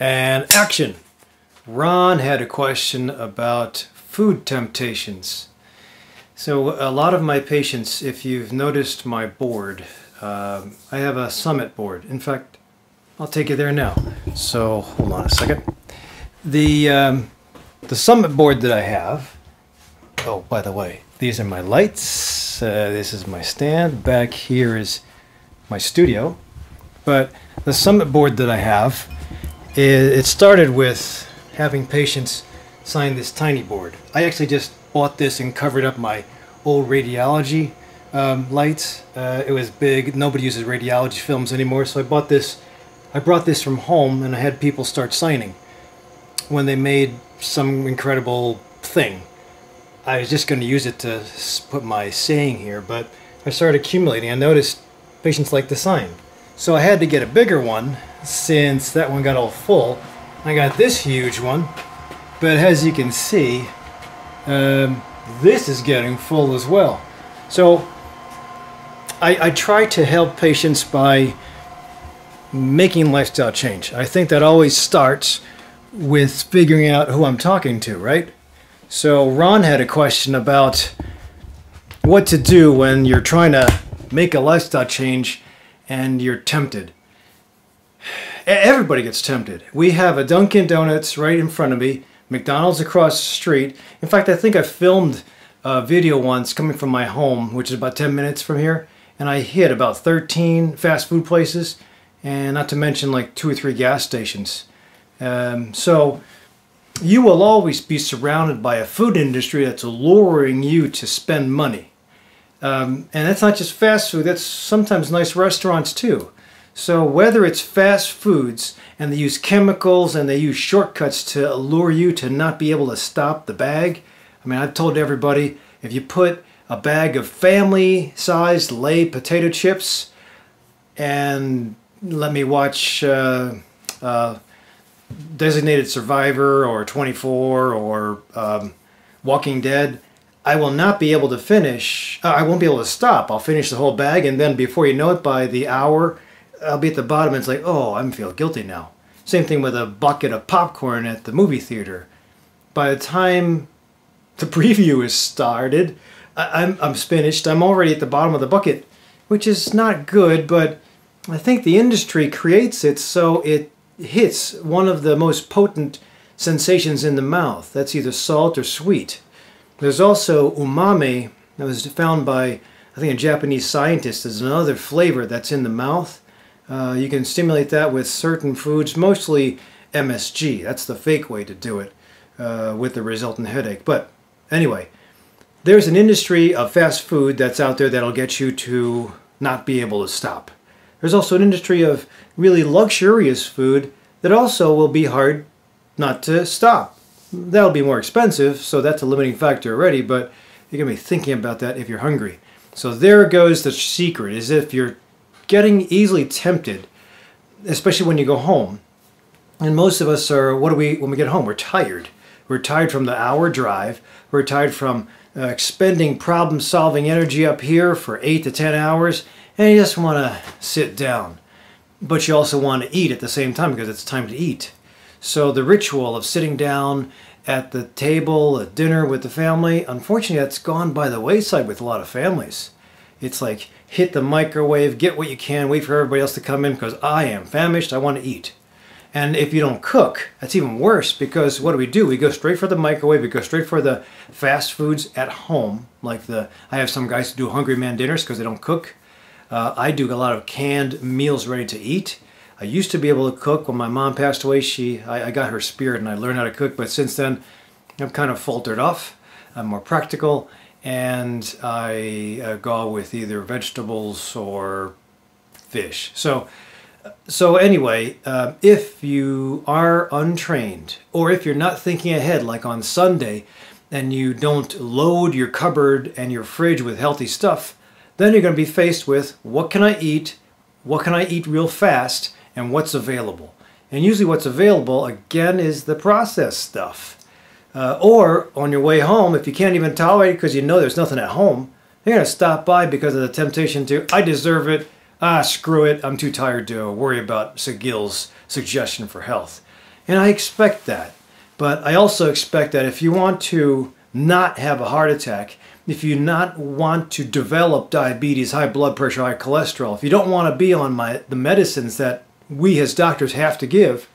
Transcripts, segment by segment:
And action! Ron had a question about food temptations. So a lot of my patients, if you've noticed my board, I have a summit board. In fact, I'll take you there now. So hold on a second. The summit board that I have, oh, by the way, these are my lights. This is my stand. Back here is my studio. But the summit board that I have, it started with having patients sign this tiny board. I actually just bought this and covered up my old radiology lights. It was big. Nobody uses radiology films anymore, so I bought this. I brought this from home, and I had people start signing when they made some incredible thing. I was just going to use it to put my saying here, but I started accumulating. I noticed patients like to sign. So I had to get a bigger one since that one got all full. I got this huge one, but as you can see, this is getting full as well. So I try to help patients by making lifestyle change. I think that always starts with figuring out who I'm talking to, right? So Ron had a question about what to do when you're trying to make a lifestyle change and you're tempted. Everybody gets tempted. We have a Dunkin' Donuts right in front of me, McDonald's across the street. In fact, I think I filmed a video once coming from my home, which is about 10 minutes from here, and I hit about 13 fast food places, and not to mention like 2 or 3 gas stations. So you will always be surrounded by a food industry that's luring you to spend money. And that's not just fast food, that's sometimes nice restaurants too. So whether it's fast foods and they use chemicals and they use shortcuts to allure you to not be able to stop the bag. I mean, I've told everybody, if you put a bag of family-sized Lay potato chips and let me watch Designated Survivor or 24 or Walking Dead, I will not be able to finish. I won't be able to stop. I'll finish the whole bag, and then before you know it, by the hour, I'll be at the bottom, and it's like, oh, I feel guilty now. Same thing with a bucket of popcorn at the movie theater. By the time the preview is started, I'm finished. I'm already at the bottom of the bucket, which is not good, but I think the industry creates it so it hits one of the most potent sensations in the mouth. That's either salt or sweet. There's also umami that was found by, I think, a Japanese scientist as another flavor that's in the mouth. You can stimulate that with certain foods, mostly MSG. That's the fake way to do it with the resultant headache. But anyway, there's an industry of fast food that's out there that'll get you to not be able to stop. There's also an industry of really luxurious food that also will be hard not to stop. That'll be more expensive, so that's a limiting factor already, but you're going to be thinking about that if you're hungry. So there goes the secret, is if you're getting easily tempted, especially when you go home, and most of us are, what do we, when we get home, we're tired. We're tired from the hour drive. We're tired from expending problem-solving energy up here for 8 to 10 hours, and you just want to sit down. But you also want to eat at the same time because it's time to eat. So the ritual of sitting down at the table at dinner with the family, unfortunately that's gone by the wayside with a lot of families. It's like hit the microwave, get what you can, wait for everybody else to come in because I am famished, I want to eat. And if you don't cook, that's even worse because what do? We go straight for the microwave, we go straight for the fast foods at home. Like I have some guys who do hungry man dinners because they don't cook. I do a lot of canned meals ready to eat. I used to be able to cook. When my mom passed away, I got her spirit and I learned how to cook, but since then I've kind of faltered off. I'm more practical and I go with either vegetables or fish. So anyway, if you are untrained or if you're not thinking ahead like on Sunday and you don't load your cupboard and your fridge with healthy stuff, then you're going to be faced with what can I eat real fast, and what's available. And usually what's available, again, is the processed stuff. Or on your way home, if you can't even tolerate it because you know there's nothing at home, you're going to stop by because of the temptation to, I deserve it, screw it, I'm too tired to worry about Gil's suggestion for health. And I expect that. But I also expect that if you want to not have a heart attack, if you not want to develop diabetes, high blood pressure, high cholesterol, if you don't want to be on the medicines that we as doctors have to give,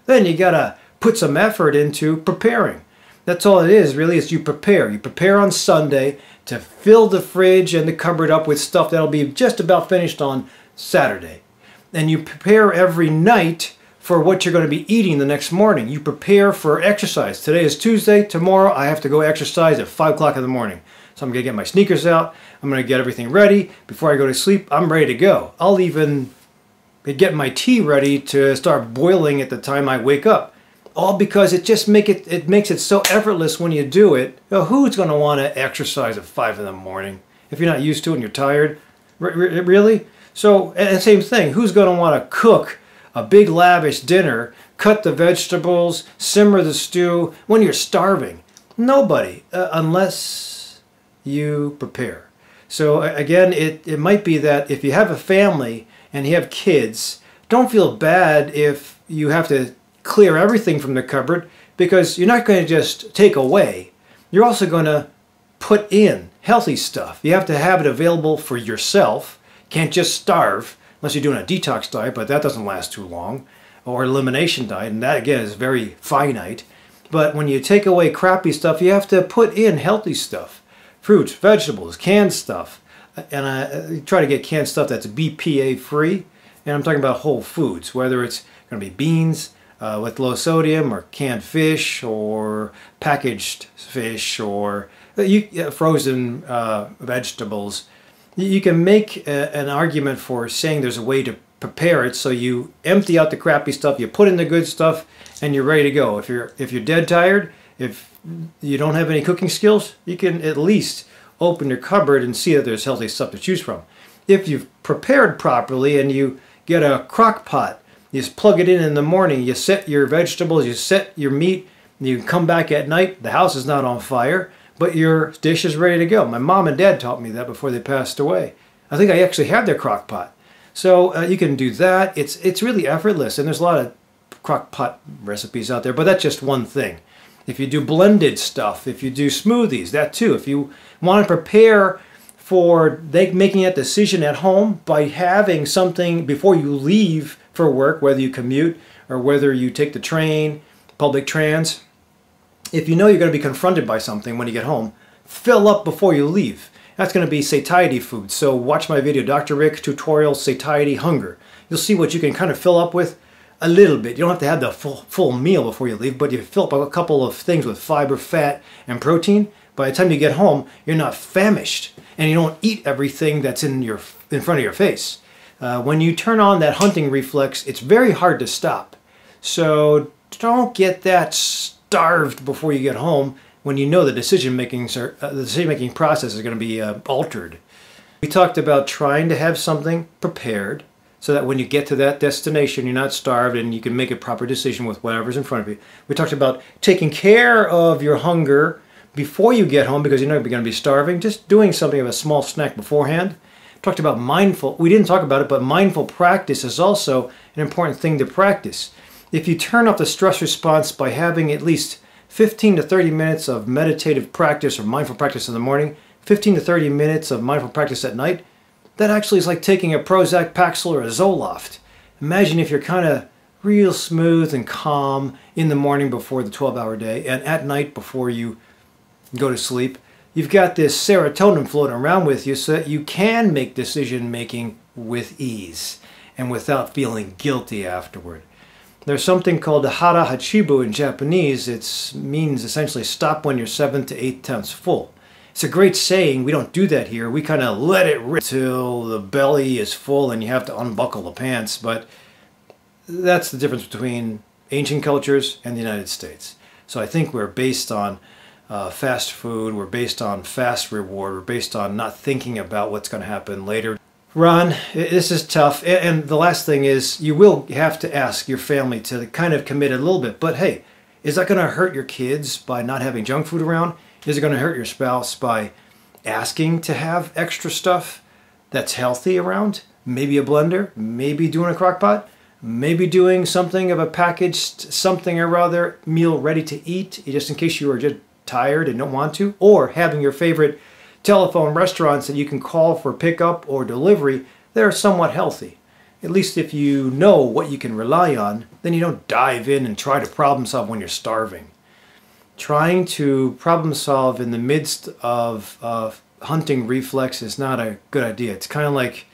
then you got to put some effort into preparing. That's all it is, really, is you prepare. You prepare on Sunday to fill the fridge and the cupboard up with stuff that'll be just about finished on Saturday. And you prepare every night for what you're going to be eating the next morning. You prepare for exercise. Today is Tuesday. Tomorrow I have to go exercise at 5 o'clock in the morning. So I'm going to get my sneakers out. I'm going to get everything ready. Before I go to sleep, I'm ready to go. I'll even get my tea ready to start boiling at the time I wake up. All because it makes it so effortless when you do it. You know, who's going to want to exercise at 5 in the morning if you're not used to it and you're tired? Really? So, and same thing, who's going to want to cook a big lavish dinner, cut the vegetables, simmer the stew when you're starving? Nobody, unless you prepare. So again, it might be that if you have a family and you have kids, don't feel bad if you have to clear everything from the cupboard, because you're not going to just take away. You're also going to put in healthy stuff. You have to have it available for yourself. Can't just starve unless you're doing a detox diet, but that doesn't last too long, or elimination diet, and that again is very finite. But when you take away crappy stuff, you have to put in healthy stuff. Fruits, vegetables, canned stuff. And I try to get canned stuff that's BPA free, and I'm talking about whole foods, whether it's going to be beans with low sodium, or canned fish, or packaged fish, or frozen vegetables. You can make an argument for saying there's a way to prepare it, so you empty out the crappy stuff, you put in the good stuff, and you're ready to go. If you're dead tired, if you don't have any cooking skills, you can at least open your cupboard and see that there's healthy stuff to choose from. If you've prepared properly and you get a crock pot, you just plug it in the morning, you set your vegetables, you set your meat, you come back at night, the house is not on fire, but your dish is ready to go. My mom and dad taught me that before they passed away. I think I actually had their crock pot. So you can do that. It's really effortless, and there's a lot of crock pot recipes out there, but that's just one thing. If you do blended stuff, if you do smoothies, that too. If you want to prepare for making that decision at home by having something before you leave for work, whether you commute or whether you take the train, public trans, if you know you're going to be confronted by something when you get home, fill up before you leave. That's going to be satiety food. So watch my video, DrRic tutorial satiety hunger. You'll see what you can kind of fill up with a little bit. You don't have to have the full meal before you leave, but you fill up a couple of things with fiber, fat, and protein. By the time you get home, you're not famished, and you don't eat everything that's in front of your face. When you turn on that hunting reflex, it's very hard to stop. So don't get that starved before you get home when you know the decision-making process is going to be altered. We talked about trying to have something prepared so that when you get to that destination, you're not starved and you can make a proper decision with whatever's in front of you. We talked about taking care of your hunger before you get home because you're not going to be starving, just doing something of a small snack beforehand. Talked about we didn't talk about it, but mindful practice is also an important thing to practice. If you turn off the stress response by having at least 15 to 30 minutes of meditative practice or mindful practice in the morning, 15 to 30 minutes of mindful practice at night, that actually is like taking a Prozac, Paxil, or a Zoloft. Imagine if you're kind of real smooth and calm in the morning before the 12-hour day, and at night before you go to sleep. You've got this serotonin floating around with you so that you can make decision making with ease and without feeling guilty afterward. There's something called hara hachibu in Japanese. It means essentially stop when you're 7 to 8 tenths full. It's a great saying. We don't do that here. We kind of let it rip till the belly is full and you have to unbuckle the pants. But that's the difference between ancient cultures and the United States. So I think we're based on fast food. We're based on fast reward. We're based on not thinking about what's going to happen later. Ron, this is tough. And the last thing is you will have to ask your family to kind of commit a little bit. But hey, is that going to hurt your kids by not having junk food around? Is it going to hurt your spouse by asking to have extra stuff that's healthy around? Maybe a blender, maybe doing a crock pot, maybe doing something of a packaged something or other meal ready to eat, just in case you are just tired and don't want to, or having your favorite telephone restaurants that you can call for pickup or delivery. They're somewhat healthy. At least if you know what you can rely on, then you don't dive in and try to problem solve when you're starving. Trying to problem solve in the midst of hunting reflex is not a good idea. It's kind of like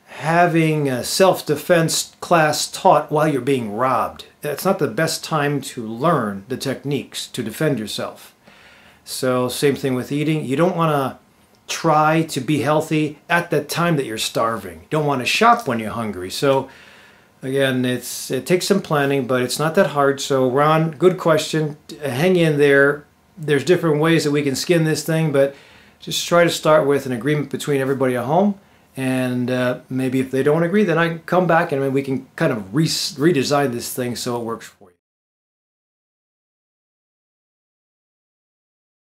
having a self-defense class taught while you're being robbed. It's not the best time to learn the techniques to defend yourself. So same thing with eating. You don't want to try to be healthy at the time that you're starving. You don't want to shop when you're hungry. So again, it takes some planning, but it's not that hard. So Ron, good question. Hang in there. There's different ways that we can skin this thing, but just try to start with an agreement between everybody at home. And maybe if they don't agree, then I can come back and we can kind of redesign this thing so it works for you.